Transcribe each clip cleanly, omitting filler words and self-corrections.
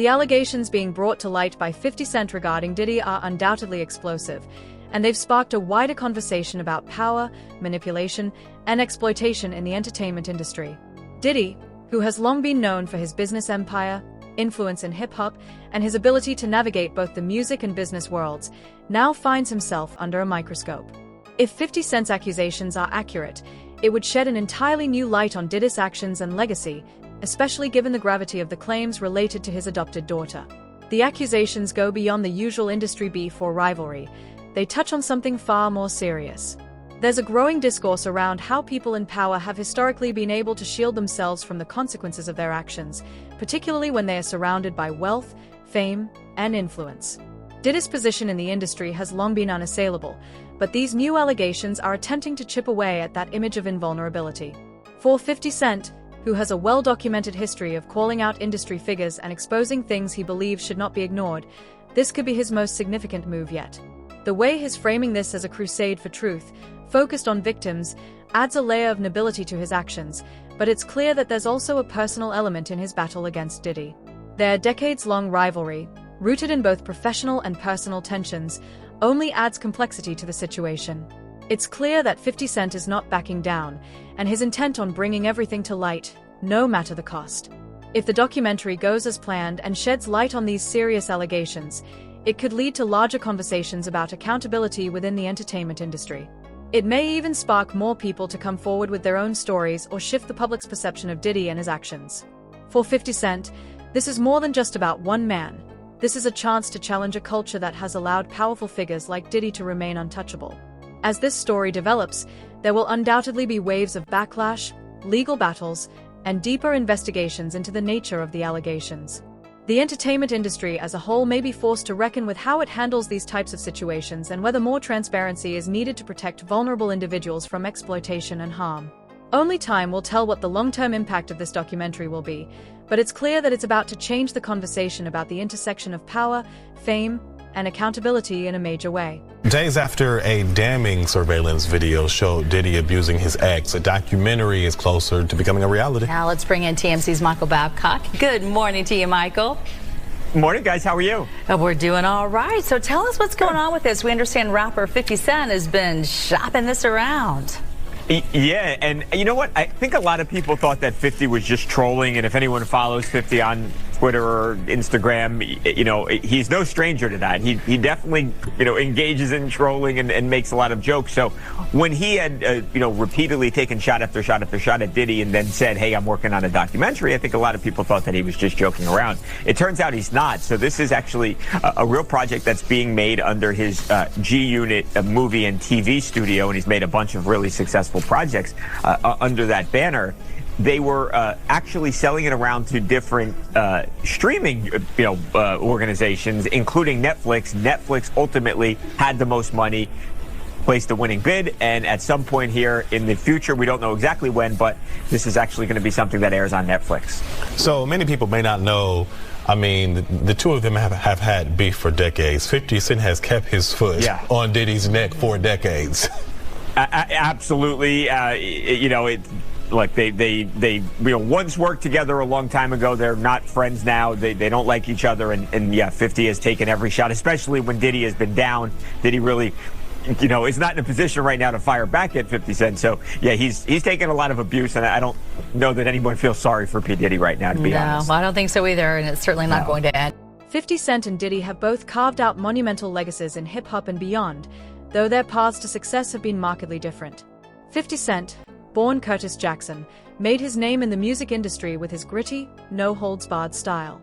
The allegations being brought to light by 50 Cent regarding Diddy are undoubtedly explosive, and they've sparked a wider conversation about power, manipulation, and exploitation in the entertainment industry. Diddy, who has long been known for his business empire, influence in hip-hop, and his ability to navigate both the music and business worlds, now finds himself under a microscope. If 50 Cent's accusations are accurate, it would shed an entirely new light on Diddy's actions and legacy, especially given the gravity of the claims related to his adopted daughter. The accusations go beyond the usual industry beef or rivalry. They touch on something far more serious. There's a growing discourse around how people in power have historically been able to shield themselves from the consequences of their actions, particularly when they are surrounded by wealth, fame, and influence. Diddy's position in the industry has long been unassailable, but these new allegations are attempting to chip away at that image of invulnerability. For 50 Cent, who has a well-documented history of calling out industry figures and exposing things he believes should not be ignored, this could be his most significant move yet. The way he's framing this as a crusade for truth, focused on victims, adds a layer of nobility to his actions, but it's clear that there's also a personal element in his battle against Diddy. Their decades-long rivalry, rooted in both professional and personal tensions, only adds complexity to the situation. It's clear that 50 Cent is not backing down, and his intent on bringing everything to light, no matter the cost. If the documentary goes as planned and sheds light on these serious allegations, it could lead to larger conversations about accountability within the entertainment industry. It may even spark more people to come forward with their own stories or shift the public's perception of Diddy and his actions. For 50 Cent, this is more than just about one man. This is a chance to challenge a culture that has allowed powerful figures like Diddy to remain untouchable. As this story develops, there will undoubtedly be waves of backlash, legal battles, and deeper investigations into the nature of the allegations. The entertainment industry as a whole may be forced to reckon with how it handles these types of situations and whether more transparency is needed to protect vulnerable individuals from exploitation and harm. Only time will tell what the long-term impact of this documentary will be, but it's clear that it's about to change the conversation about the intersection of power, fame, and accountability in a major way. Days after a damning surveillance video showed Diddy abusing his ex, a documentary is closer to becoming a reality. Now let's bring in TMC's Michael Babcock. Good morning to you, Michael. Morning, guys. How are you? We're doing all right. So tell us what's going on with this. We understand rapper 50 Cent has been shopping this around. Yeah, and you know what? I think a lot of people thought that 50 was just trolling, and if anyone follows 50 on Twitter or Instagram, you know, he's no stranger to that. He definitely, you know, engages in trolling and makes a lot of jokes. So when he had, you know, repeatedly taken shot after shot after shot at Diddy and then said, hey, I'm working on a documentary, I think a lot of people thought that he was just joking around. It turns out he's not. So this is actually a real project that's being made under his G-Unit movie and TV studio, and he's made a bunch of really successful projects under that banner. They were actually selling it around to different streaming, organizations, including Netflix. Netflix ultimately had the most money, placed the winning bid, and at some point here in the future, we don't know exactly when, but this is actually going to be something that airs on Netflix. So many people may not know. I mean, the two of them have had beef for decades. 50 Cent has kept his foot on Diddy's neck for decades. Absolutely. Like they once worked together a long time ago. They're not friends now. They don't like each other. And 50 has taken every shot, especially when Diddy has been down. Diddy really, is not in a position right now to fire back at 50 Cent. So, yeah, he's taken a lot of abuse, and I don't know that anyone feels sorry for P. Diddy right now, to be honest. No, I don't think so either, and it's certainly not going to end. 50 Cent and Diddy have both carved out monumental legacies in hip-hop and beyond, though their paths to success have been markedly different. 50 Cent, born Curtis Jackson, made his name in the music industry with his gritty, no-holds-barred style.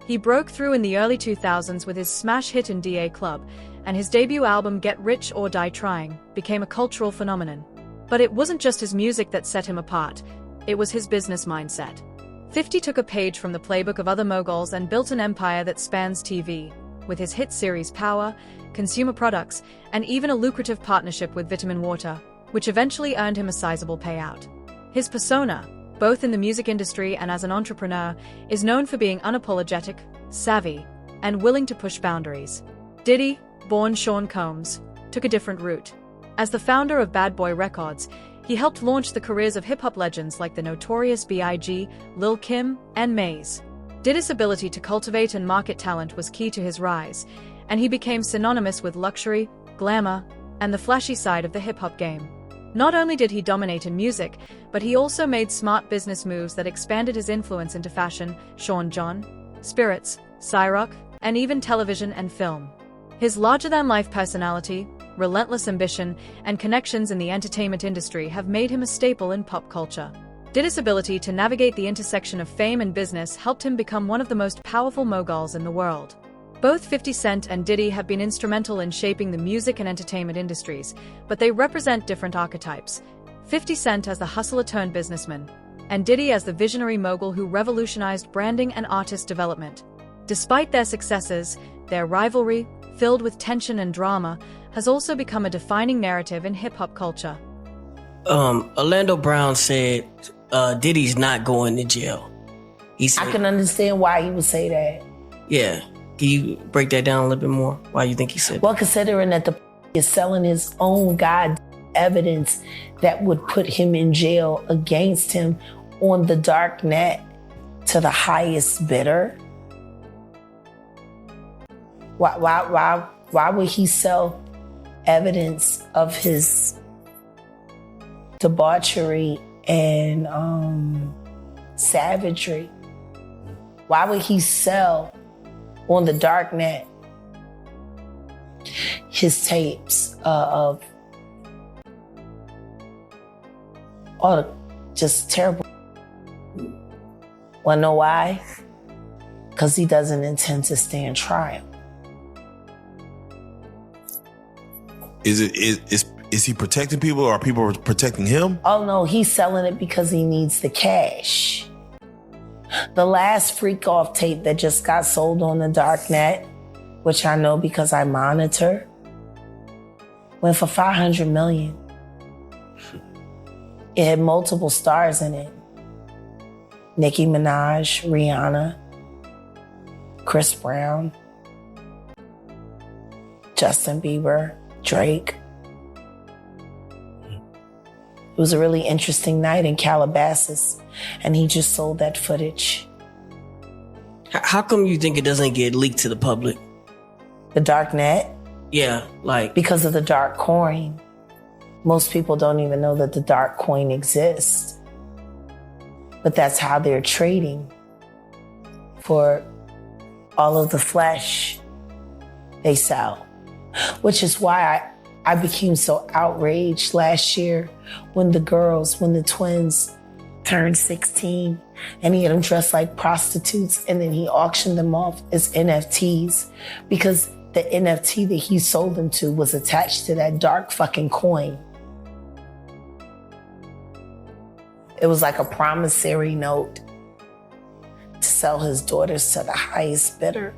He broke through in the early 2000s with his smash hit in DA Club, and his debut album Get Rich or Die Trying became a cultural phenomenon. But it wasn't just his music that set him apart, it was his business mindset. 50 took a page from the playbook of other moguls and built an empire that spans TV, with his hit series Power, consumer products, and even a lucrative partnership with Vitamin Water, which eventually earned him a sizable payout. His persona, both in the music industry and as an entrepreneur, is known for being unapologetic, savvy, and willing to push boundaries. Diddy, born Sean Combs, took a different route. As the founder of Bad Boy Records, he helped launch the careers of hip-hop legends like the Notorious B.I.G., Lil' Kim, and Maze. Diddy's ability to cultivate and market talent was key to his rise, and he became synonymous with luxury, glamour, and the flashy side of the hip-hop game. Not only did he dominate in music, but he also made smart business moves that expanded his influence into fashion, Sean John, spirits, Cyrock, and even television and film. His larger-than-life personality, relentless ambition, and connections in the entertainment industry have made him a staple in pop culture. Diddy's ability to navigate the intersection of fame and business helped him become one of the most powerful moguls in the world. Both 50 Cent and Diddy have been instrumental in shaping the music and entertainment industries, but they represent different archetypes. 50 Cent as the hustler-turned-businessman, and Diddy as the visionary mogul who revolutionized branding and artist development. Despite their successes, their rivalry, filled with tension and drama, has also become a defining narrative in hip-hop culture. Orlando Brown said Diddy's not going to jail. He said, I can understand why he would say that. Yeah. Can you break that down a little bit more? Why you think he said that? Well, considering that the is selling his own evidence that would put him in jail against him on the dark net to the highest bidder. Why would he sell evidence of his debauchery and savagery? Why would he sell on the dark net his tapes of all the just terrible? Wanna know why? Because he doesn't intend to stand trial. Is he protecting people, or are people protecting him? Oh no, he's selling it because he needs the cash. The last freak off tape that just got sold on the dark net, which I know because I monitor, went for $500 million. It had multiple stars in it. Nicki Minaj, Rihanna, Chris Brown, Justin Bieber, Drake. It was a really interesting night in Calabasas, and he just sold that footage. How come you think it doesn't get leaked to the public? The dark net? Yeah, like... Because of the dark coin. Most people don't even know that the dark coin exists. But that's how they're trading for all of the flesh they sell. Which is why I became so outraged last year when the twins turned 16 and he had them dressed like prostitutes, and then he auctioned them off as NFTs because the NFT that he sold them to was attached to that dark fucking coin. It was like a promissory note to sell his daughters to the highest bidder.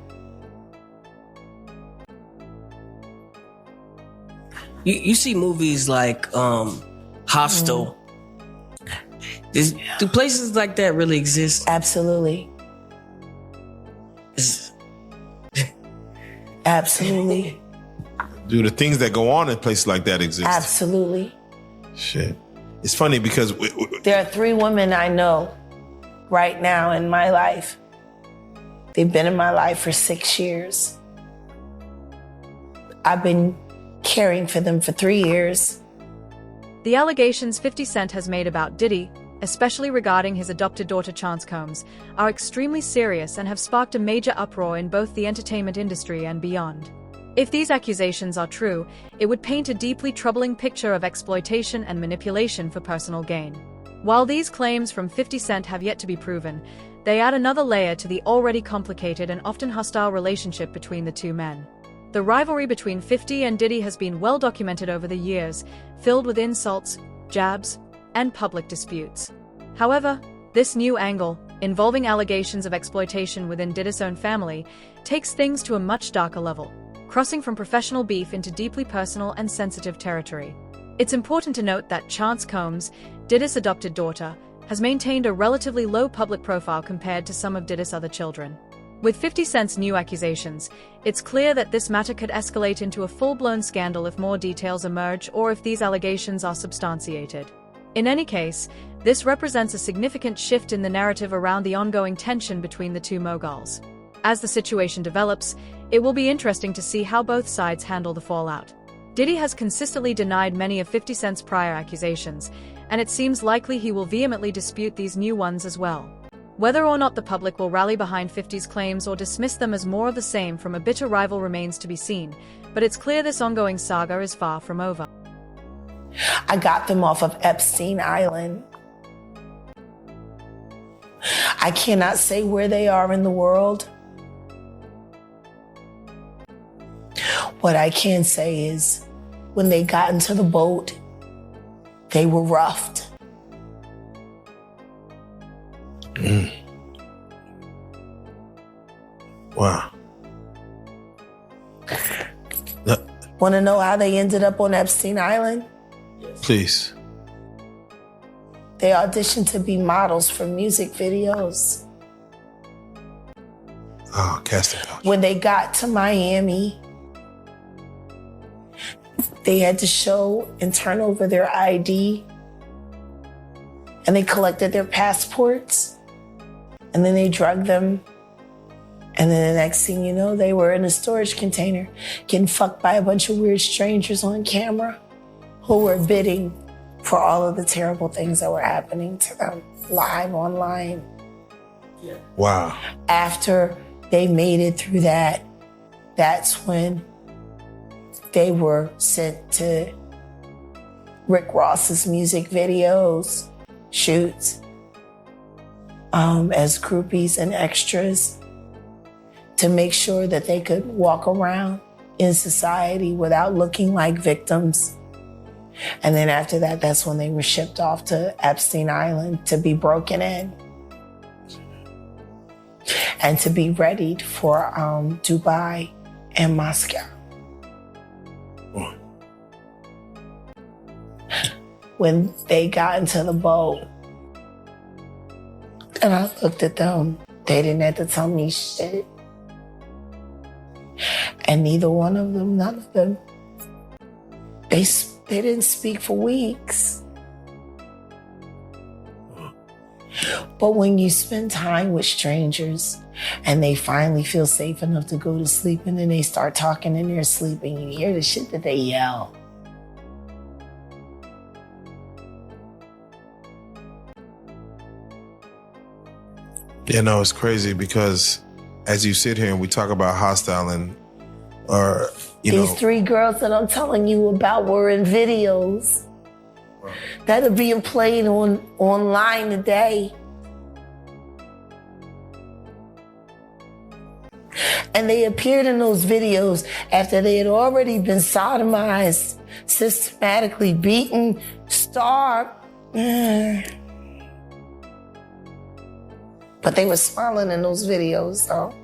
You see movies like Hostel. Do places like that really exist? Absolutely. Absolutely. Do the things that go on in places like that exist? Absolutely. Shit. It's funny because... There are 3 women I know right now in my life. They've been in my life for 6 years. I've been caring for them for 3 years. The allegations 50 Cent has made about Diddy, especially regarding his adopted daughter Chance Combs, are extremely serious and have sparked a major uproar in both the entertainment industry and beyond. If these accusations are true, it would paint a deeply troubling picture of exploitation and manipulation for personal gain. While these claims from 50 Cent have yet to be proven, they add another layer to the already complicated and often hostile relationship between the two men. The rivalry between 50 and Diddy has been well documented over the years, filled with insults, jabs, and public disputes. However, this new angle, involving allegations of exploitation within Diddy's own family, takes things to a much darker level, crossing from professional beef into deeply personal and sensitive territory. It's important to note that Chance Combs, Diddy's adopted daughter, has maintained a relatively low public profile compared to some of Diddy's other children. With 50 Cent's new accusations, it's clear that this matter could escalate into a full-blown scandal if more details emerge or if these allegations are substantiated. In any case, This represents a significant shift in the narrative around the ongoing tension between the two moguls. As the situation develops, it will be interesting to see how both sides handle the fallout. Diddy has consistently denied many of 50 Cent's prior accusations, and it seems likely he will vehemently dispute these new ones as well. Whether or not the public will rally behind 50's claims or dismiss them as more of the same from a bitter rival remains to be seen, but it's clear this ongoing saga is far from over. I got them off of Epstein Island. I cannot say where they are in the world. What I can say is, when they got into the boat, they were roughed. Wow. Want to know how they ended up on Epstein Island? Please. They auditioned to be models for music videos. Oh, casting couch. When they got to Miami, they had to show and turn over their ID, and they collected their passports, and then they drugged them. And then the next thing you know, they were in a storage container getting fucked by a bunch of weird strangers on camera who were bidding for all of the terrible things that were happening to them live online. Wow. After they made it through that, that's when they were sent to Rick Ross's music videos, shoots, as groupies and extras to make sure that they could walk around in society without looking like victims. And then after that, that's when they were shipped off to Epstein Island to be broken in and to be readied for Dubai and Moscow. When they got into the boat, and I looked at them, they didn't have to tell me shit. And neither one of them, none of them, they didn't speak for weeks. But when you spend time with strangers and they finally feel safe enough to go to sleep, and then they start talking in their sleep and you hear the shit that they yell. Yeah, no, it's crazy because as you sit here and we talk about hostile and, or, These three girls that I'm telling you about were in videos that are being played online today. And they appeared in those videos after they had already been sodomized, systematically beaten, starved. But they were smiling in those videos, though.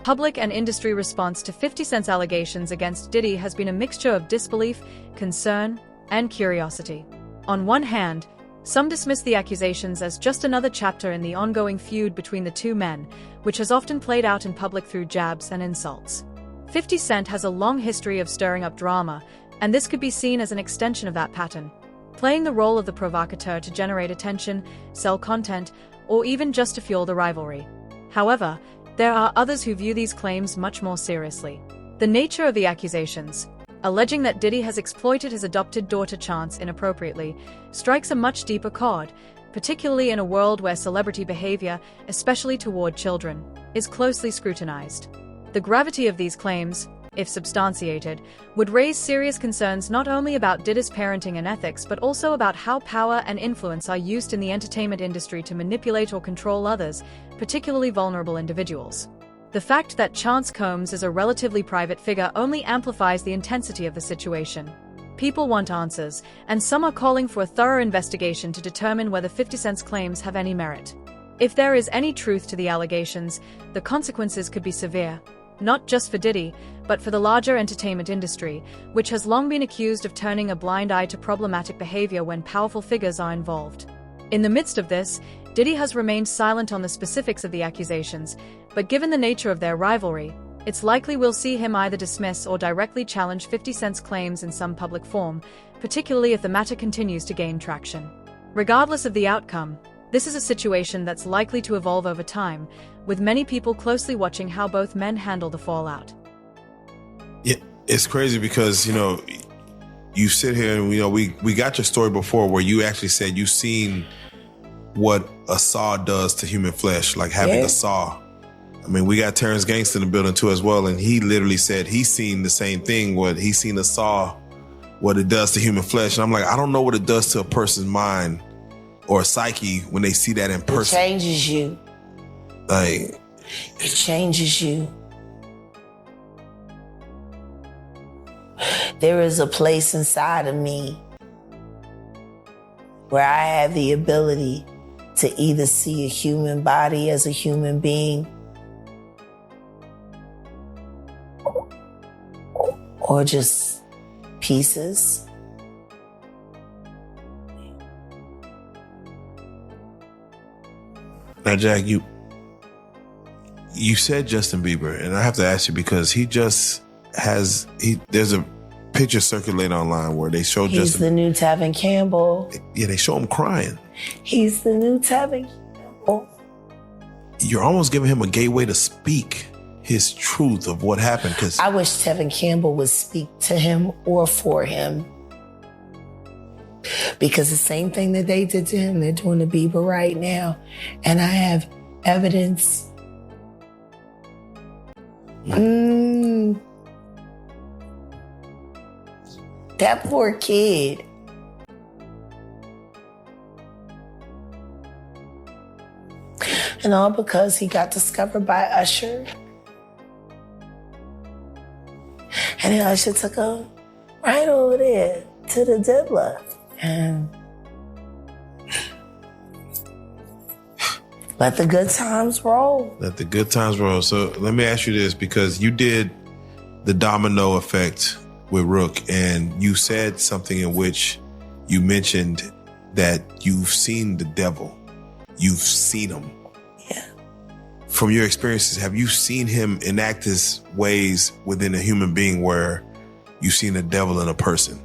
Public and industry response to 50 Cent's allegations against Diddy has been a mixture of disbelief, concern, and curiosity. On one hand, some dismiss the accusations as just another chapter in the ongoing feud between the two men, which has often played out in public through jabs and insults. 50 Cent has a long history of stirring up drama, and this could be seen as an extension of that pattern, playing the role of the provocateur to generate attention, sell content, or even just to fuel the rivalry. However, there are others who view these claims much more seriously. The nature of the accusations, alleging that Diddy has exploited his adopted daughter Chance inappropriately, strikes a much deeper chord, particularly in a world where celebrity behavior, especially toward children, is closely scrutinized. The gravity of these claims, if substantiated, would raise serious concerns not only about Diddy's parenting and ethics but also about how power and influence are used in the entertainment industry to manipulate or control others, particularly vulnerable individuals. The fact that Chance Combs is a relatively private figure only amplifies the intensity of the situation. People want answers, and some are calling for a thorough investigation to determine whether 50 Cent's claims have any merit. If there is any truth to the allegations, the consequences could be severe, not just for Diddy, but for the larger entertainment industry, which has long been accused of turning a blind eye to problematic behavior when powerful figures are involved. In the midst of this, Diddy has remained silent on the specifics of the accusations, but given the nature of their rivalry, it's likely we'll see him either dismiss or directly challenge 50 Cent's claims in some public form, particularly if the matter continues to gain traction. Regardless of the outcome, this is a situation that's likely to evolve over time, with many people closely watching how both men handle the fallout. Yeah, it's crazy because, you sit here and, we got your story before where you actually said you've seen what a saw does to human flesh, like having a saw. I mean, we got Terrence Gangsta in the building too as well, and he literally said he's seen the same thing, he's seen a saw, what it does to human flesh. And I'm like, I don't know what it does to a person's mind or psyche when they see that in person. It changes you. Like, it changes you. There is a place inside of me where I have the ability to either see a human body as a human being or just pieces. Now, Jack, you said Justin Bieber, and I have to ask you because there's a picture circulating online where they show He's Justin. the new Tevin Campbell. Yeah, they show him crying. He's the new Tevin Campbell. You're almost giving him a gateway to speak his truth of what happened. Because I wish Tevin Campbell would speak to him or for him. Because the same thing that they did to him, they're doing to Bieber right now. And I have evidence. That poor kid. And all because he got discovered by Usher. And then Usher took him right over there to the diddler. And let the good times roll. Let the good times roll. So let me ask you this, because you did the domino effect with Rook, and you said something in which you mentioned that you've seen the devil. You've seen him. Yeah. From your experiences, have you seen him enact his ways within a human being where you've seen the devil in a person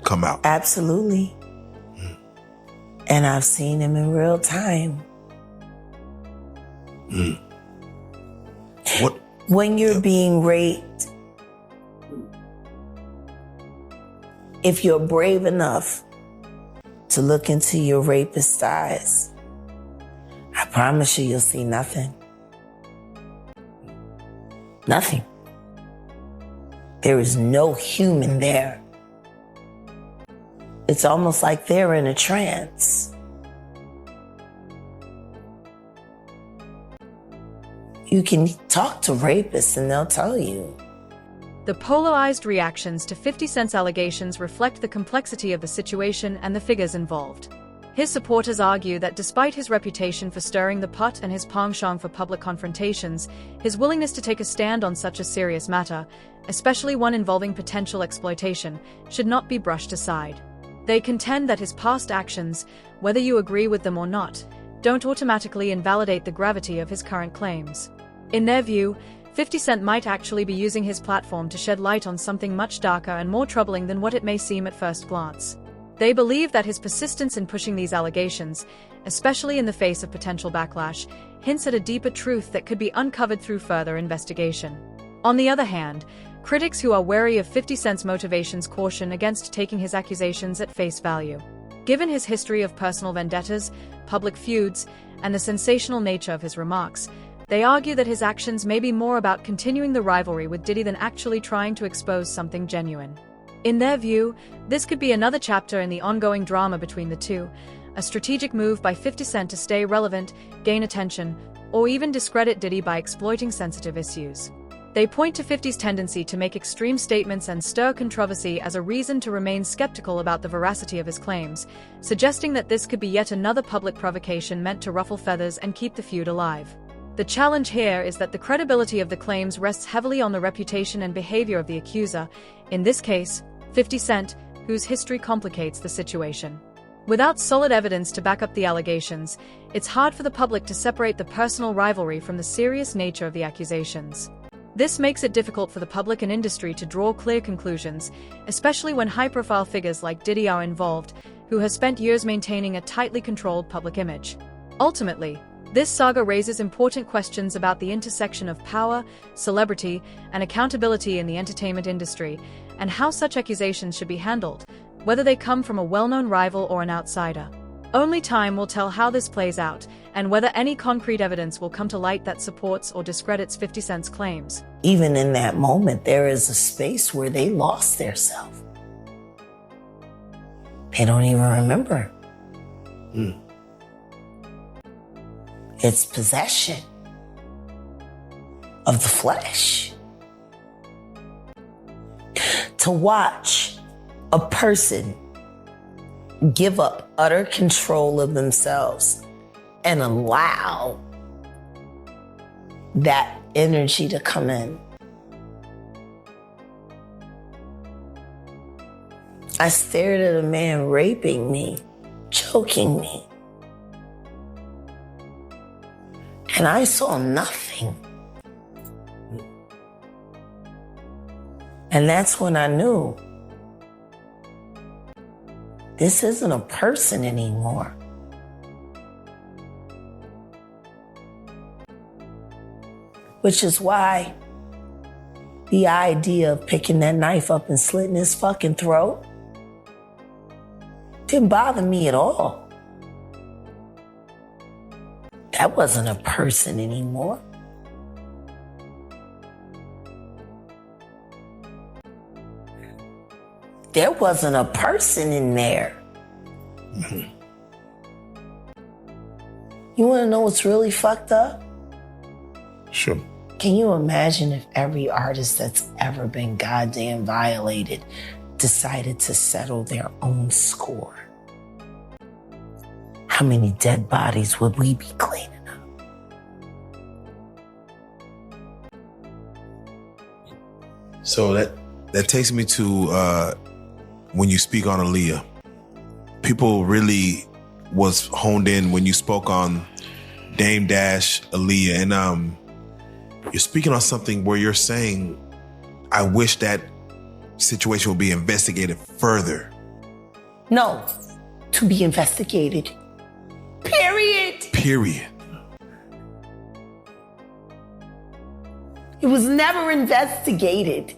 come out? Absolutely. And I've seen him in real time. What? When you're being raped, if you're brave enough to look into your rapist's eyes, I promise you'll see nothing. Nothing. There is no human there. It's almost like they're in a trance. You can talk to rapists and they'll tell you. The polarized reactions to 50 Cent's allegations reflect the complexity of the situation and the figures involved. His supporters argue that despite his reputation for stirring the pot and his penchant for public confrontations, his willingness to take a stand on such a serious matter, especially one involving potential exploitation, should not be brushed aside. They contend that his past actions, whether you agree with them or not, don't automatically invalidate the gravity of his current claims. In their view, 50 Cent might actually be using his platform to shed light on something much darker and more troubling than what it may seem at first glance. They believe that his persistence in pushing these allegations, especially in the face of potential backlash, hints at a deeper truth that could be uncovered through further investigation. On the other hand, critics who are wary of 50 Cent's motivations caution against taking his accusations at face value. Given his history of personal vendettas, public feuds, and the sensational nature of his remarks, they argue that his actions may be more about continuing the rivalry with Diddy than actually trying to expose something genuine. In their view, this could be another chapter in the ongoing drama between the two, a strategic move by 50 Cent to stay relevant, gain attention, or even discredit Diddy by exploiting sensitive issues. They point to 50's tendency to make extreme statements and stir controversy as a reason to remain skeptical about the veracity of his claims, suggesting that this could be yet another public provocation meant to ruffle feathers and keep the feud alive. The challenge here is that the credibility of the claims rests heavily on the reputation and behavior of the accuser, in this case, 50 Cent, whose history complicates the situation. Without solid evidence to back up the allegations, it's hard for the public to separate the personal rivalry from the serious nature of the accusations. This makes it difficult for the public and industry to draw clear conclusions, especially when high-profile figures like Diddy are involved, who has spent years maintaining a tightly controlled public image. Ultimately, this saga raises important questions about the intersection of power, celebrity, and accountability in the entertainment industry, and how such accusations should be handled, whether they come from a well-known rival or an outsider. Only time will tell how this plays out, and whether any concrete evidence will come to light that supports or discredits 50 Cent's claims. Even in that moment, there is a space where they lost their self. They don't even remember. It's possession of the flesh. To watch a person give up utter control of themselves and allow that energy to come in. I stared at a man raping me, choking me, and I saw nothing. And that's when I knew this isn't a person anymore. Which is why the idea of picking that knife up and slitting his fucking throat didn't bother me at all. That wasn't a person anymore. There wasn't a person in there. You want to know what's really fucked up? Sure. Can you imagine if every artist that's ever been goddamn violated decided to settle their own score? How many dead bodies would we be cleaning up? So that takes me to when you speak on Aaliyah. People really was honed in when you spoke on Dame Dash, Aaliyah, and you're speaking on something where you're saying, I wish that situation would be investigated further. No, to be investigated. Period. Period. It was never investigated.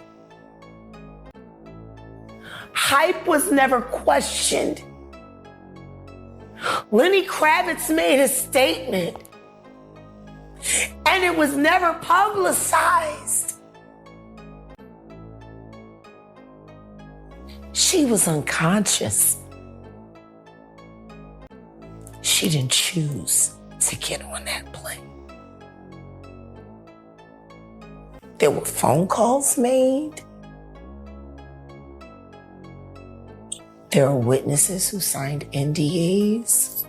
Hype was never questioned. Lenny Kravitz made a statement, and it was never publicized. She was unconscious. She didn't choose to get on that plane. There were phone calls made. There are witnesses who signed NDAs.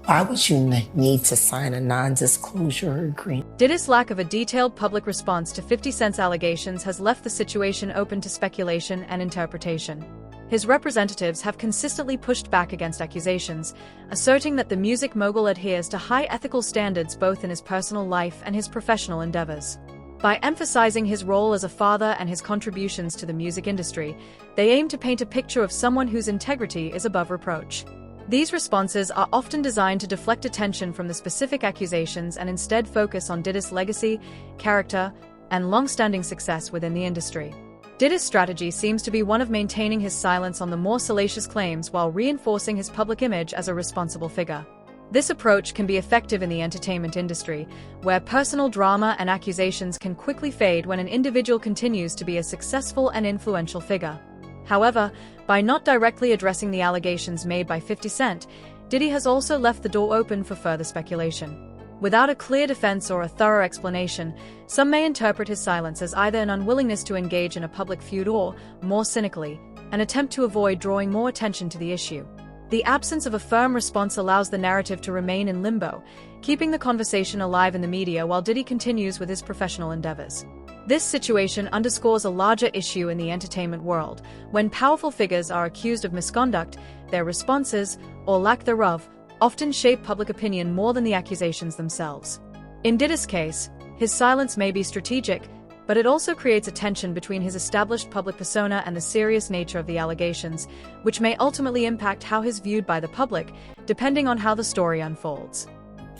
Why would you need to sign a non-disclosure agreement? Diddy's lack of a detailed public response to 50 Cent's allegations has left the situation open to speculation and interpretation. His representatives have consistently pushed back against accusations, asserting that the music mogul adheres to high ethical standards both in his personal life and his professional endeavors. By emphasizing his role as a father and his contributions to the music industry, they aim to paint a picture of someone whose integrity is above reproach. These responses are often designed to deflect attention from the specific accusations and instead focus on Diddy's legacy, character, and long-standing success within the industry. Diddy's strategy seems to be one of maintaining his silence on the more salacious claims while reinforcing his public image as a responsible figure. This approach can be effective in the entertainment industry, where personal drama and accusations can quickly fade when an individual continues to be a successful and influential figure. However, by not directly addressing the allegations made by 50 Cent, Diddy has also left the door open for further speculation. Without a clear defense or a thorough explanation, some may interpret his silence as either an unwillingness to engage in a public feud or, more cynically, an attempt to avoid drawing more attention to the issue. The absence of a firm response allows the narrative to remain in limbo, keeping the conversation alive in the media while Diddy continues with his professional endeavors. This situation underscores a larger issue in the entertainment world. When powerful figures are accused of misconduct, their responses, or lack thereof, often shape public opinion more than the accusations themselves. In Diddy's case, His silence may be strategic, but it also creates a tension between his established public persona and the serious nature of the allegations, which may ultimately impact how he's viewed by the public, depending on how the story unfolds.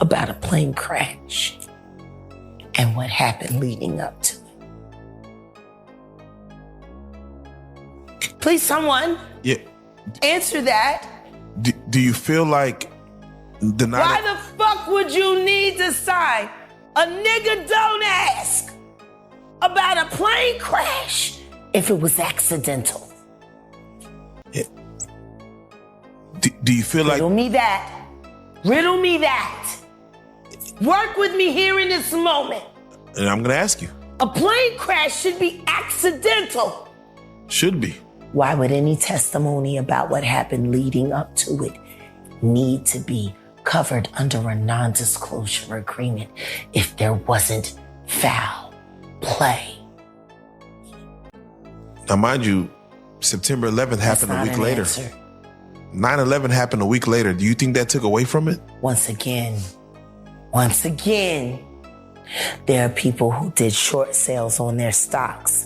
About a plane crash and what happened leading up to it. Please, someone answer that. Do you feel like why the fuck would you need to sign a nigga don't ask about a plane crash if it was accidental? Do you feel like... Riddle me that. Riddle me that. Work with me here in this moment. And I'm going to ask you. A plane crash should be accidental. Should be. Why would any testimony about what happened leading up to it need to be covered under a non-disclosure agreement if there wasn't foul play? Now, mind you, September 11th happened a week later. 9/11 happened a week later. Do you think that took away from it? Once again, there are people who did short sales on their stocks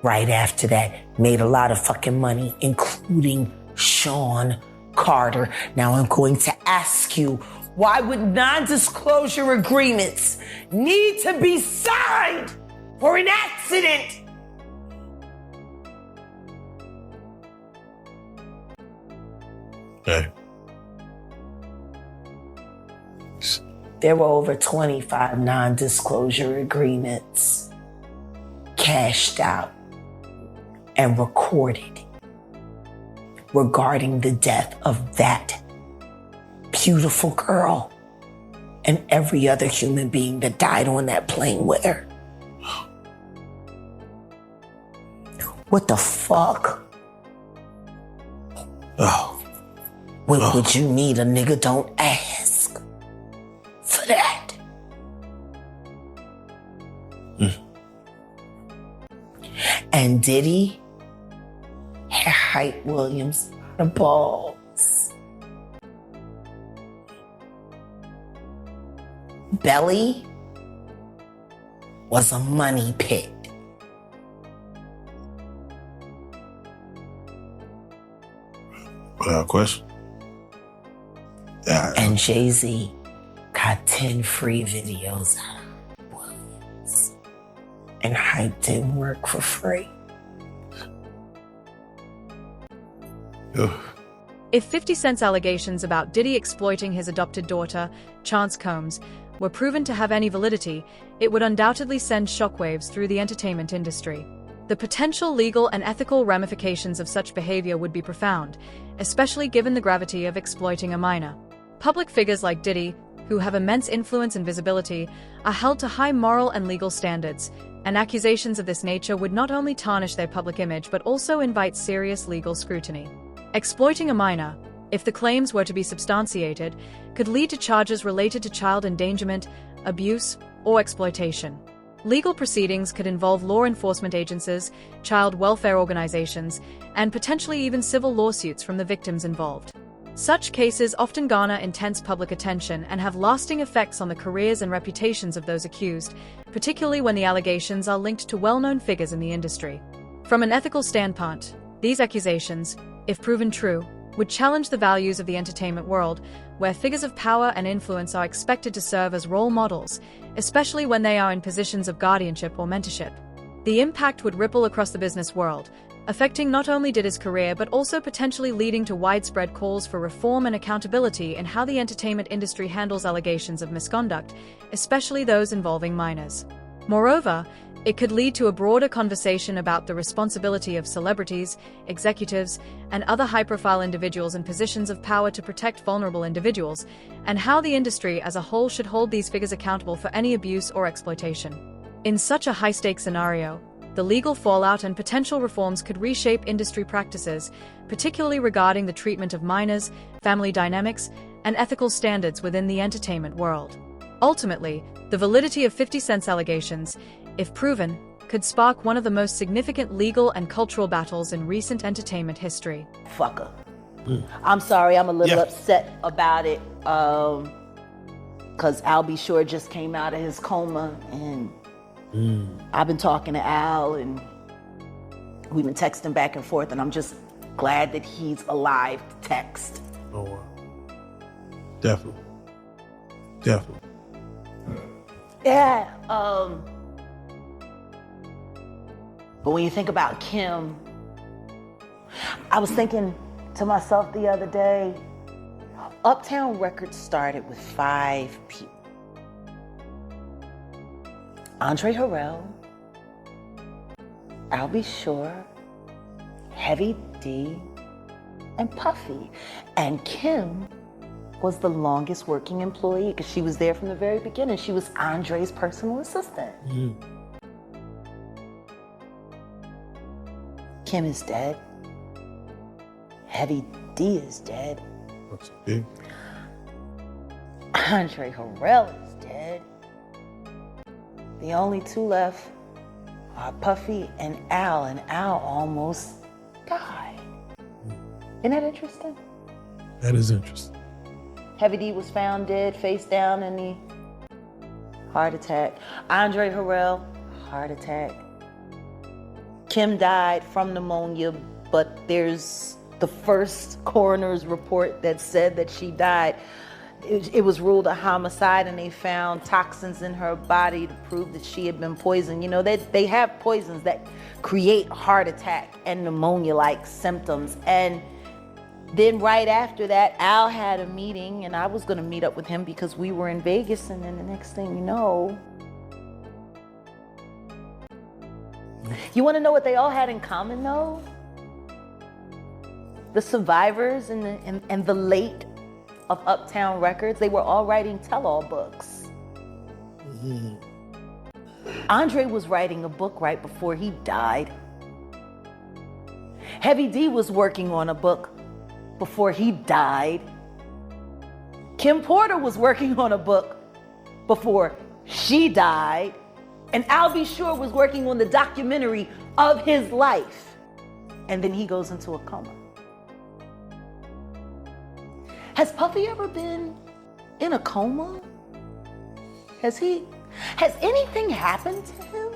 right after that, made a lot of fucking money, including Sean Carter. Now I'm going to ask you, why would non-disclosure agreements need to be signed for an accident? Okay. There were over 25 non-disclosure agreements cashed out and recorded regarding the death of that beautiful girl and every other human being that died on that plane with her. What the fuck? Would you need a nigga don't ask for that? And Diddy had Hype Williams the balls. Belly was a money pit. Without question. And Jay-Z got 10 free videos out of Williams. And Hype didn't work for free. If 50 Cent's allegations about Diddy exploiting his adopted daughter, Chance Combs, were proven to have any validity, it would undoubtedly send shockwaves through the entertainment industry. The potential legal and ethical ramifications of such behavior would be profound, especially given the gravity of exploiting a minor. Public figures like Diddy, who have immense influence and visibility, are held to high moral and legal standards, and accusations of this nature would not only tarnish their public image but also invite serious legal scrutiny. Exploiting a minor, if the claims were to be substantiated, could lead to charges related to child endangerment, abuse, or exploitation. Legal proceedings could involve law enforcement agencies, child welfare organizations, and potentially even civil lawsuits from the victims involved. Such cases often garner intense public attention and have lasting effects on the careers and reputations of those accused, particularly when the allegations are linked to well-known figures in the industry. From an ethical standpoint, these accusations, if proven true, would challenge the values of the entertainment world, where figures of power and influence are expected to serve as role models, especially when they are in positions of guardianship or mentorship. The impact would ripple across the business world, affecting not only Diddy's career but also potentially leading to widespread calls for reform and accountability in how the entertainment industry handles allegations of misconduct, especially those involving minors. Moreover, it could lead to a broader conversation about the responsibility of celebrities, executives, and other high-profile individuals in positions of power to protect vulnerable individuals, and how the industry as a whole should hold these figures accountable for any abuse or exploitation. In such a high-stakes scenario, the legal fallout and potential reforms could reshape industry practices, particularly regarding the treatment of minors, family dynamics, and ethical standards within the entertainment world. Ultimately, the validity of 50 Cent's allegations, if proven, could spark one of the most significant legal and cultural battles in recent entertainment history. Fucker. I'm sorry, I'm a little upset about it. because Al B. Sure just came out of his coma, and I've been talking to Al, and we've been texting back and forth, and I'm just glad that he's alive to text. Oh, wow. Definitely. Definitely. Yeah. But when you think about Kim, I was thinking to myself the other day, Uptown Records started with 5 people. Andre Harrell, Al B. Sure, Heavy D, and Puffy. And Kim was the longest working employee because she was there from the very beginning. She was Andre's personal assistant. Kim is dead. Heavy D is dead. That's big. Andre Harrell is dead. The only 2 left are Puffy and Al almost died. Isn't that interesting? That is interesting. Heavy D was found dead, face down in the heart attack. Andre Harrell, heart attack. Kim died from pneumonia, but there's the first coroner's report that said that she died. It was ruled a homicide, and they found toxins in her body to prove that she had been poisoned. You know, they have poisons that create heart attack and pneumonia-like symptoms. And then right after that, Al had a meeting, and I was gonna meet up with him because we were in Vegas, and then the next thing you know, you wanna know what they all had in common though? The survivors and the late of Uptown Records, they were all writing tell-all books. Andre was writing a book right before he died. Heavy D was working on a book before he died. Kim Porter was working on a book before she died. And Al B. Sure was working on the documentary of his life. And then he goes into a coma. Has Puffy ever been in a coma? Has anything happened to him?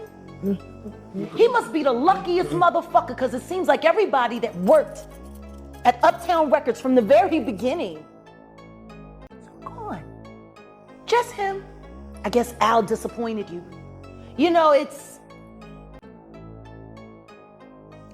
He must be the luckiest motherfucker, because it seems like everybody that worked at Uptown Records from the very beginning is gone. Just him. I guess Al disappointed you. You know,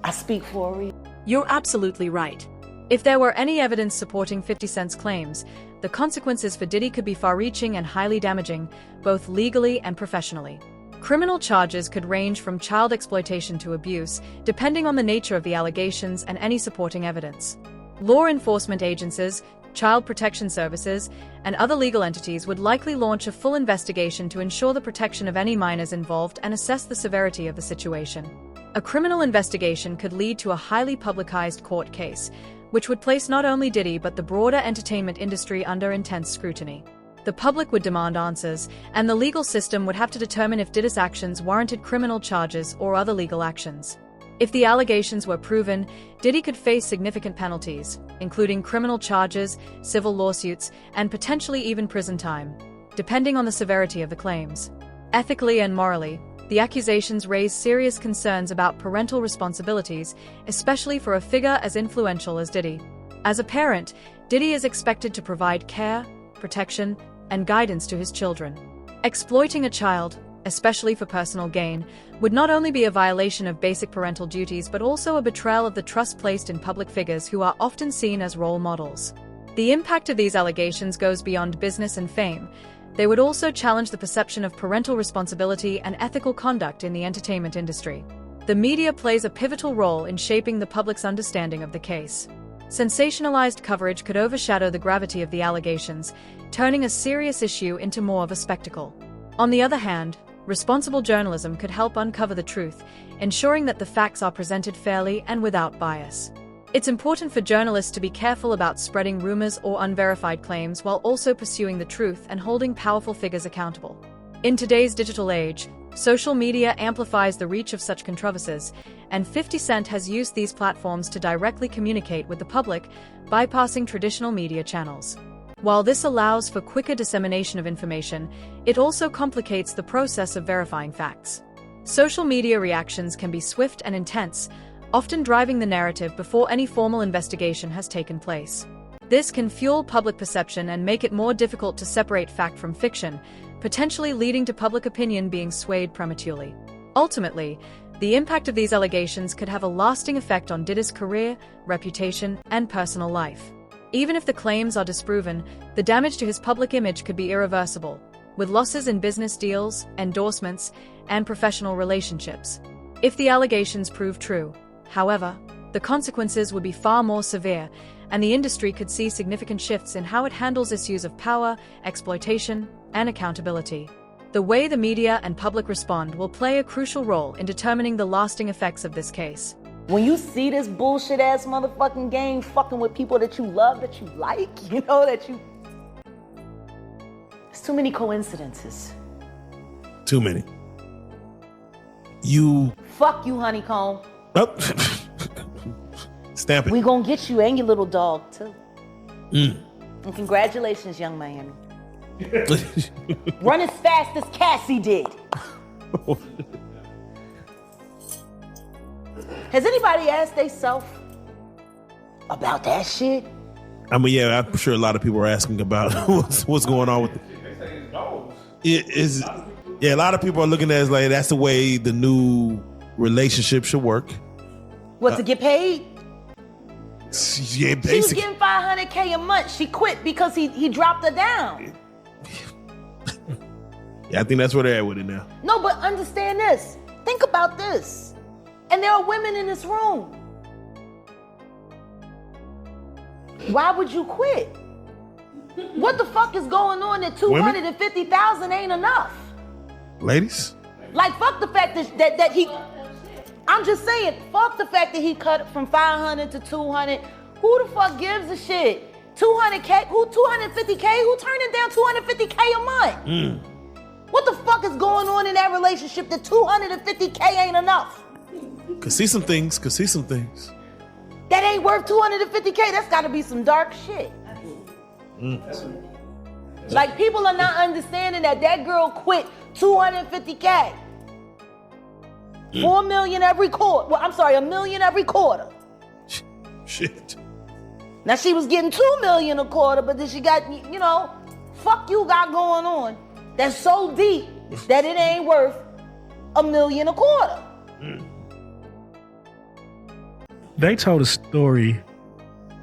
I speak for a reason. You're absolutely right. If there were any evidence supporting 50 Cent's claims, the consequences for Diddy could be far-reaching and highly damaging, both legally and professionally. Criminal charges could range from child exploitation to abuse, depending on the nature of the allegations and any supporting evidence. Law enforcement agencies, child protection services, and other legal entities would likely launch a full investigation to ensure the protection of any minors involved and assess the severity of the situation. A criminal investigation could lead to a highly publicized court case, which would place not only Diddy but the broader entertainment industry under intense scrutiny. The public would demand answers, and the legal system would have to determine if Diddy's actions warranted criminal charges or other legal actions. If the allegations were proven, Diddy could face significant penalties, including criminal charges, civil lawsuits, and potentially even prison time, depending on the severity of the claims. Ethically and morally, the accusations raise serious concerns about parental responsibilities, especially for a figure as influential as Diddy. As a parent, Diddy is expected to provide care, protection, and guidance to his children. Exploiting a child, especially for personal gain, would not only be a violation of basic parental duties but also a betrayal of the trust placed in public figures who are often seen as role models. The impact of these allegations goes beyond business and fame. They would also challenge the perception of parental responsibility and ethical conduct in the entertainment industry. The media plays a pivotal role in shaping the public's understanding of the case. Sensationalized coverage could overshadow the gravity of the allegations, turning a serious issue into more of a spectacle. On the other hand, responsible journalism could help uncover the truth, ensuring that the facts are presented fairly and without bias. It's important for journalists to be careful about spreading rumors or unverified claims while also pursuing the truth and holding powerful figures accountable. In today's digital age, social media amplifies the reach of such controversies, and 50 Cent has used these platforms to directly communicate with the public, bypassing traditional media channels. While this allows for quicker dissemination of information, it also complicates the process of verifying facts. Social media reactions can be swift and intense, often driving the narrative before any formal investigation has taken place. This can fuel public perception and make it more difficult to separate fact from fiction, potentially leading to public opinion being swayed prematurely. Ultimately, the impact of these allegations could have a lasting effect on Diddy's career, reputation, and personal life. Even if the claims are disproven, the damage to his public image could be irreversible, with losses in business deals, endorsements, and professional relationships. If the allegations prove true, however, the consequences would be far more severe, and the industry could see significant shifts in how it handles issues of power, exploitation, and accountability. The way the media and public respond will play a crucial role in determining the lasting effects of this case. When you see this bullshit ass motherfucking game fucking with people that you love, that you like, you know, that you... It's too many coincidences. Too many. You... Fuck you, honeycomb. Oh. Stamp it. We gonna get you and your little dog, too. And congratulations, young man. Run as fast as Cassie did. Has anybody asked themselves about that shit? I mean, yeah, I'm sure a lot of people are asking about what's going on with it. Yeah, a lot of people are looking at it as like that's the way the new relationship should work. What, to get paid? Yeah, She was basically. getting $500K a month. She quit because he dropped her down. Yeah, I think that's where they're at with it now. No, but understand this. Think about this. And there are women in this room. Why would you quit? What the fuck is going on that $250,000 ain't enough? Ladies? Like, fuck the fact that he... I'm just saying, fuck the fact that he cut from 500 to 200. Who the fuck gives a shit? 200K? Who 250K? Who turning down 250K a month? What the fuck is going on in that relationship that 250K ain't enough? Could see some things. That ain't worth 250K. That's gotta be some dark shit. Like, people are not understanding that girl quit 250K. 4 million every quarter. Well, I'm sorry, $1 million every quarter. Shit. Now, she was getting 2 million a quarter, but then she got, you know, fuck you got going on. That's so deep that it ain't worth $1 million a quarter. They told a story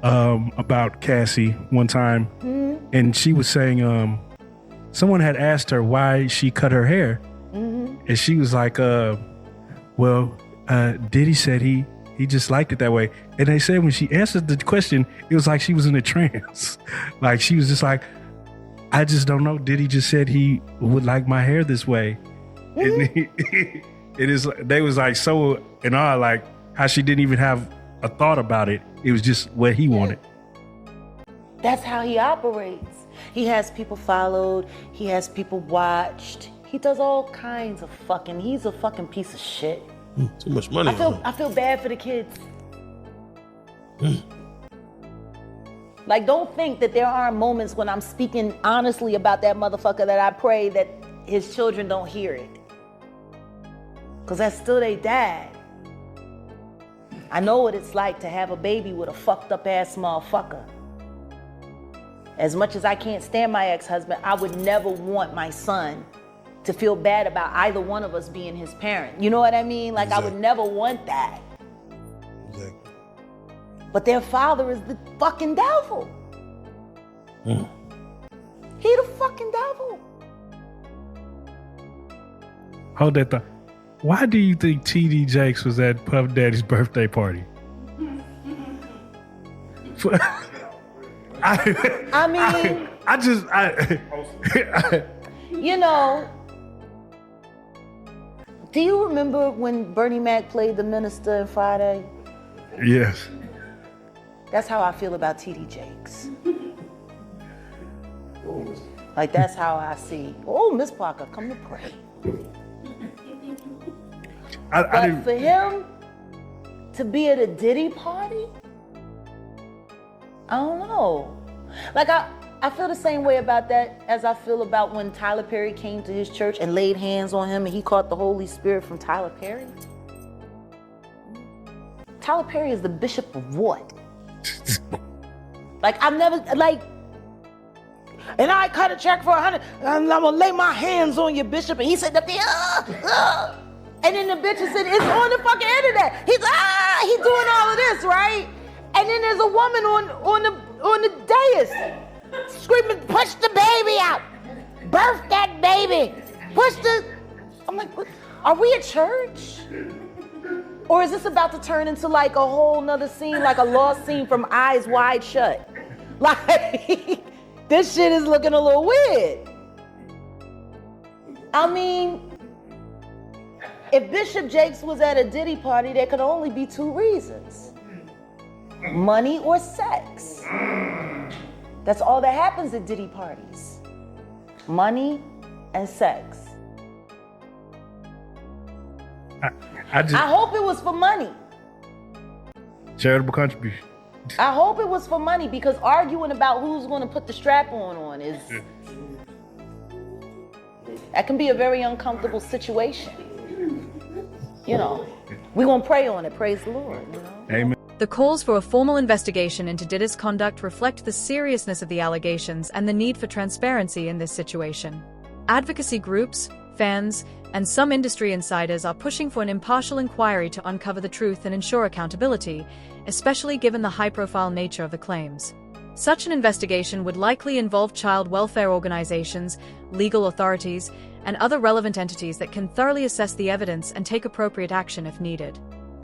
about Cassie one time, and she was saying someone had asked her why she cut her hair, and she was like, well, Diddy said he just liked it that way. And they said when she answered the question, it was like she was in a trance. Like, she was just like, I just don't know. Diddy just said he would like my hair this way. And they was like so in awe, like how she didn't even have a thought about it. It was just what he wanted. That's how he operates. He has people followed. He has people watched. He does all kinds of fucking, he's a fucking piece of shit. Too much money. I feel bad for the kids. Like, don't think that there aren't moments when I'm speaking honestly about that motherfucker that I pray that his children don't hear it. Because that's still their dad. I know what it's like to have a baby with a fucked up ass motherfucker. As much as I can't stand my ex-husband, I would never want my son to feel bad about either one of us being his parent. You know what I mean? Like, exactly. I would never want that. Exactly. But their father is the fucking devil. He the fucking devil. Hold that thought. Why do you think T.D. Jakes was at Puff Daddy's birthday party? You know, do you remember when Bernie Mac played the minister in Friday? Yes. That's how I feel about T.D. Jakes. Like, that's how I see. Oh, Miss Parker, come to pray. But for him to be at a Diddy party, I don't know. Like, I feel the same way about that as I feel about when Tyler Perry came to his church and laid hands on him and he caught the Holy Spirit from Tyler Perry. Tyler Perry is the bishop of what? Like, I've never, like, and I cut a check for 100, and I'm gonna lay my hands on you, bishop. And he said, and then the bishop said, it's on the fucking internet. He's doing all of this, right? And then there's a woman on the dais screaming, push the baby out, birth that baby, I'm like, what? Are we a church? Or is this about to turn into like a whole nother scene, like a lost scene from Eyes Wide Shut? Like, this shit is looking a little weird. I mean, if Bishop Jakes was at a Diddy party, there could only be two reasons. Money or sex. That's all that happens at Diddy parties. Money and sex. I hope it was for money. Charitable contribution. I hope it was for money, because arguing about who's going to put the strap on is, that can be a very uncomfortable situation. You know, we're going to pray on it, praise the Lord. You know? Amen. The calls for a formal investigation into Diddy's conduct reflect the seriousness of the allegations and the need for transparency in this situation. Advocacy groups, fans, and some industry insiders are pushing for an impartial inquiry to uncover the truth and ensure accountability, especially given the high-profile nature of the claims. Such an investigation would likely involve child welfare organizations, legal authorities, and other relevant entities that can thoroughly assess the evidence and take appropriate action if needed.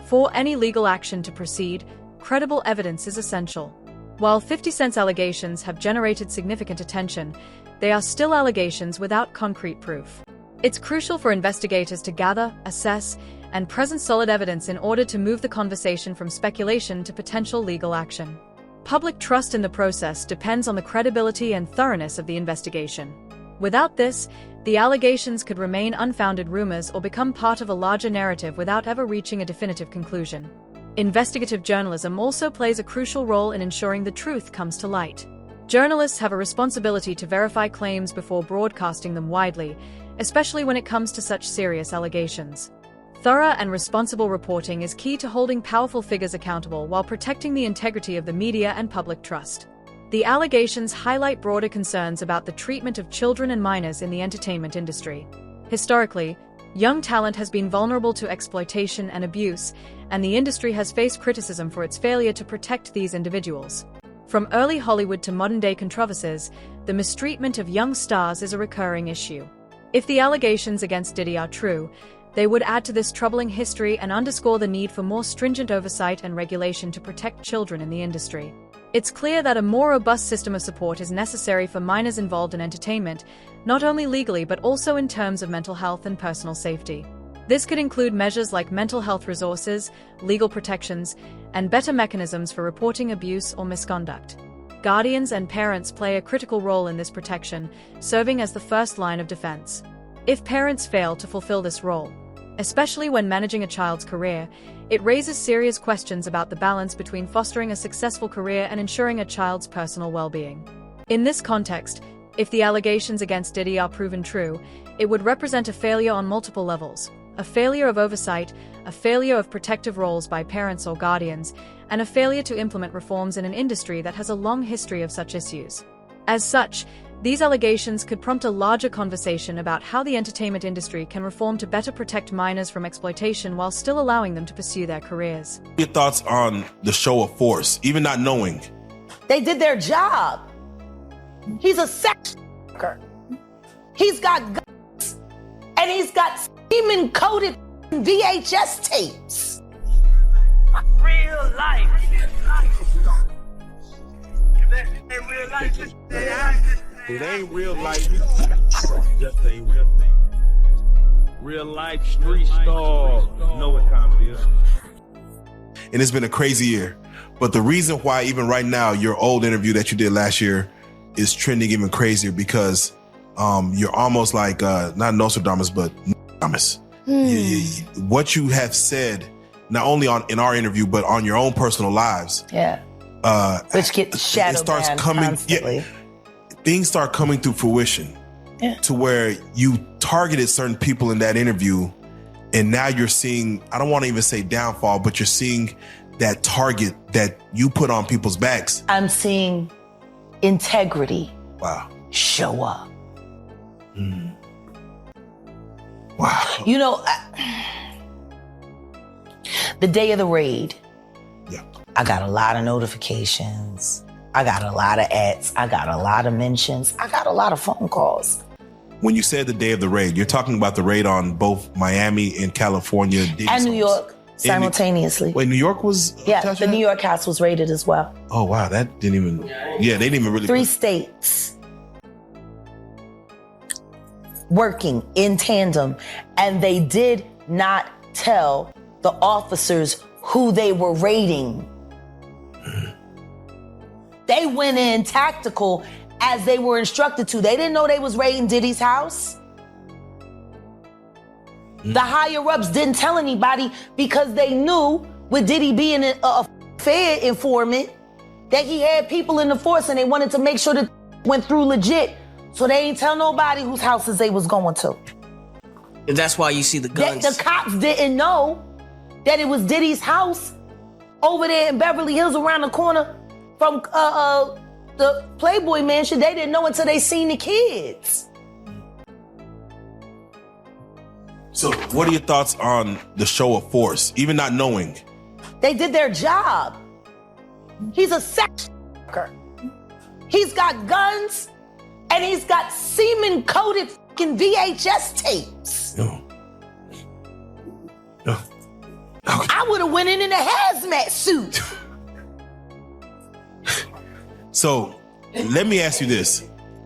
For any legal action to proceed, credible evidence is essential. While 50 Cent's allegations have generated significant attention, they are still allegations without concrete proof. It's crucial for investigators to gather, assess, and present solid evidence in order to move the conversation from speculation to potential legal action. Public trust in the process depends on the credibility and thoroughness of the investigation. Without this, the allegations could remain unfounded rumors or become part of a larger narrative without ever reaching a definitive conclusion. Investigative journalism also plays a crucial role in ensuring the truth comes to light. Journalists have a responsibility to verify claims before broadcasting them widely, especially when it comes to such serious allegations. Thorough and responsible reporting is key to holding powerful figures accountable while protecting the integrity of the media and public trust. The allegations highlight broader concerns about the treatment of children and minors in the entertainment industry. Historically, young talent has been vulnerable to exploitation and abuse, and the industry has faced criticism for its failure to protect these individuals. From early Hollywood to modern-day controversies, the mistreatment of young stars is a recurring issue. If the allegations against Diddy are true, they would add to this troubling history and underscore the need for more stringent oversight and regulation to protect children in the industry. It's clear that a more robust system of support is necessary for minors involved in entertainment, not only legally but also in terms of mental health and personal safety. This could include measures like mental health resources, legal protections, and better mechanisms for reporting abuse or misconduct. Guardians and parents play a critical role in this protection, serving as the first line of defense. If parents fail to fulfill this role, especially when managing a child's career, it raises serious questions about the balance between fostering a successful career and ensuring a child's personal well-being. In this context, if the allegations against Diddy are proven true, it would represent a failure on multiple levels: a failure of oversight, a failure of protective roles by parents or guardians, and a failure to implement reforms in an industry that has a long history of such issues. As such, these allegations could prompt a larger conversation about how the entertainment industry can reform to better protect minors from exploitation while still allowing them to pursue their careers. Your thoughts on the show of force, even not knowing? They did their job. He's a sex worker. He's got guns, and he's got semen-coated VHS tapes. Real life. Real life. It ain't real life. Just ain't real thing. Real life street stars. Know what comedy is. And it's been a crazy year. But the reason why even right now your old interview that you did last year is trending even crazier because you're almost like not Nostradamus, but Nostradamus. What you have said, not only in our interview, but on your own personal lives. Yeah. Which gets shadow banned constantly. things start coming to fruition to where you targeted certain people in that interview, and now you're seeing, I don't want to even say downfall, but you're seeing that target that you put on people's backs. I'm seeing integrity show up. Wow. You know, the day of the raid, I got a lot of notifications. I got a lot of ads. I got a lot of mentions. I got a lot of phone calls. When you said the day of the raid, you're talking about the raid on both Miami and California. And New York simultaneously. Wait, New York was? Yeah, the New York house was raided as well. Oh, wow. That didn't even, they didn't even really. 3 states working in tandem, and they did not tell the officers who they were raiding. They went in tactical as they were instructed to. They didn't know they was raiding Diddy's house. The higher-ups didn't tell anybody because they knew, with Diddy being a Fed informant, that he had people in the force and they wanted to make sure that went through legit. So they ain't tell nobody whose houses they was going to. And that's why you see the guns. The cops didn't know that it was Diddy's house over there in Beverly Hills around the corner from the Playboy Mansion. They didn't know until they seen the kids. So what are your thoughts on the show of force, even not knowing? They did their job. He's a sex worker. He's got guns and he's got semen-coated fucking VHS tapes. I would have went in a hazmat suit. So let me ask you this.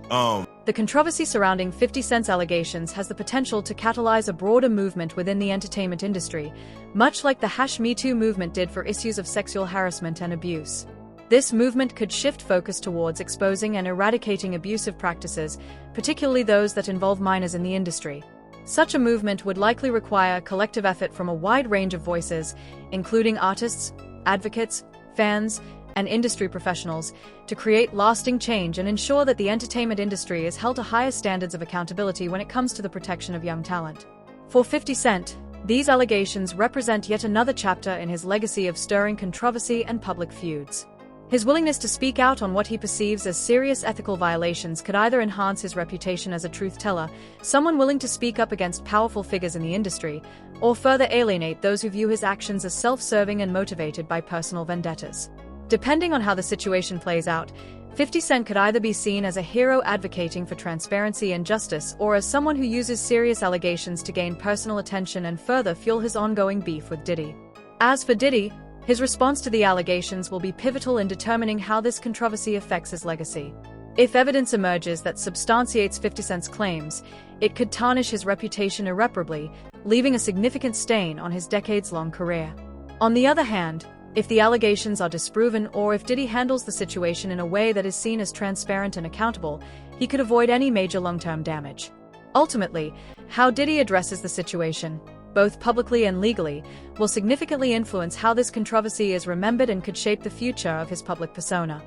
The controversy surrounding 50 Cent's allegations has the potential to catalyze a broader movement within the entertainment industry, much like the #MeToo movement did for issues of sexual harassment and abuse. This movement could shift focus towards exposing and eradicating abusive practices, particularly those that involve minors in the industry. Such a movement would likely require collective effort from a wide range of voices, including artists, advocates, fans, and industry professionals, to create lasting change and ensure that the entertainment industry is held to higher standards of accountability when it comes to the protection of young talent. For 50 Cent, these allegations represent yet another chapter in his legacy of stirring controversy and public feuds. His willingness to speak out on what he perceives as serious ethical violations could either enhance his reputation as a truth-teller, someone willing to speak up against powerful figures in the industry, or further alienate those who view his actions as self-serving and motivated by personal vendettas. Depending on how the situation plays out, 50 Cent could either be seen as a hero advocating for transparency and justice, or as someone who uses serious allegations to gain personal attention and further fuel his ongoing beef with Diddy. As for Diddy, his response to the allegations will be pivotal in determining how this controversy affects his legacy. If evidence emerges that substantiates 50 Cent's claims, it could tarnish his reputation irreparably, leaving a significant stain on his decades-long career. On the other hand, if the allegations are disproven, or if Diddy handles the situation in a way that is seen as transparent and accountable, he could avoid any major long-term damage. Ultimately, how Diddy addresses the situation, both publicly and legally, will significantly influence how this controversy is remembered and could shape the future of his public persona.